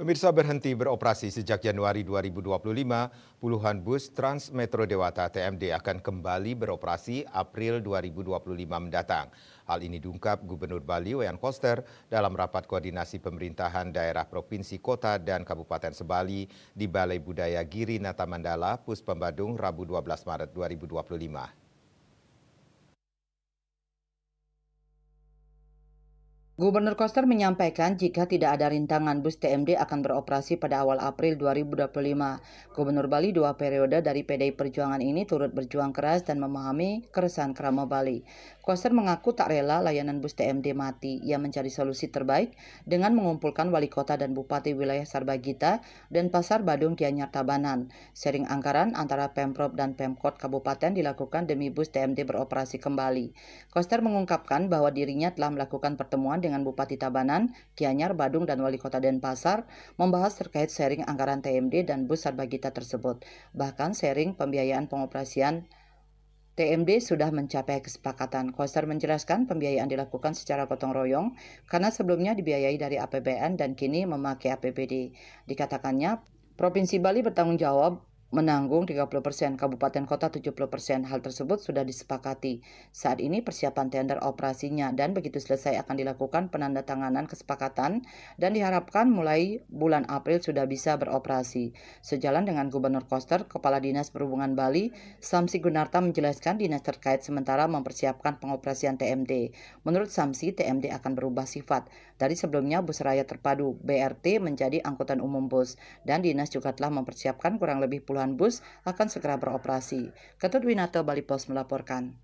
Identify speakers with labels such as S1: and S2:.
S1: Pemirsa, berhenti beroperasi sejak Januari 2025, puluhan bus Trans Metro Dewata (TMD) akan kembali beroperasi April 2025 mendatang. Hal ini diungkap Gubernur Bali Wayan Koster dalam rapat koordinasi pemerintahan daerah provinsi, kota, dan kabupaten Sebali di Balai Budaya Giri Nata Mandala, Puspembadung, Rabu 12 Maret 2025.
S2: Gubernur Koster menyampaikan jika tidak ada rintangan bus TMD akan beroperasi pada awal April 2025. Gubernur Bali 2 periode dari PDI Perjuangan ini turut berjuang keras dan memahami keresahan Krama Bali. Koster mengaku tak rela layanan bus TMD mati. Ia mencari solusi terbaik dengan mengumpulkan wali kota dan bupati wilayah Sarbagita dan Pasar Badung Gianyar Tabanan. Sharing anggaran antara Pemprov dan Pemkot Kabupaten dilakukan demi bus TMD beroperasi kembali. Koster mengungkapkan bahwa dirinya telah melakukan pertemuan dengan Bupati Tabanan, Gianyar, Badung, dan Wali Kota Denpasar membahas terkait sharing anggaran TMD dan bus Sarbagita tersebut. Bahkan sharing pembiayaan pengoperasian TMD sudah mencapai kesepakatan. Koster menjelaskan pembiayaan dilakukan secara gotong royong karena sebelumnya dibiayai dari APBN dan kini memakai APBD. Dikatakannya, Provinsi Bali bertanggung jawab menanggung 30%, kabupaten kota 70%. Hal tersebut sudah disepakati. Saat ini persiapan tender operasinya dan begitu selesai akan dilakukan penandatanganan kesepakatan dan diharapkan mulai bulan April sudah bisa beroperasi. Sejalan dengan Gubernur Koster, Kepala Dinas Perhubungan Bali, Samsi Gunarta menjelaskan dinas terkait sementara mempersiapkan pengoperasian TMD. Menurut Samsi, TMD akan berubah sifat. Dari sebelumnya bus raya terpadu BRT menjadi angkutan umum bus dan dinas juga telah mempersiapkan kurang lebih puluhan bus akan segera beroperasi. Ketut Winarto, Bali Pos melaporkan.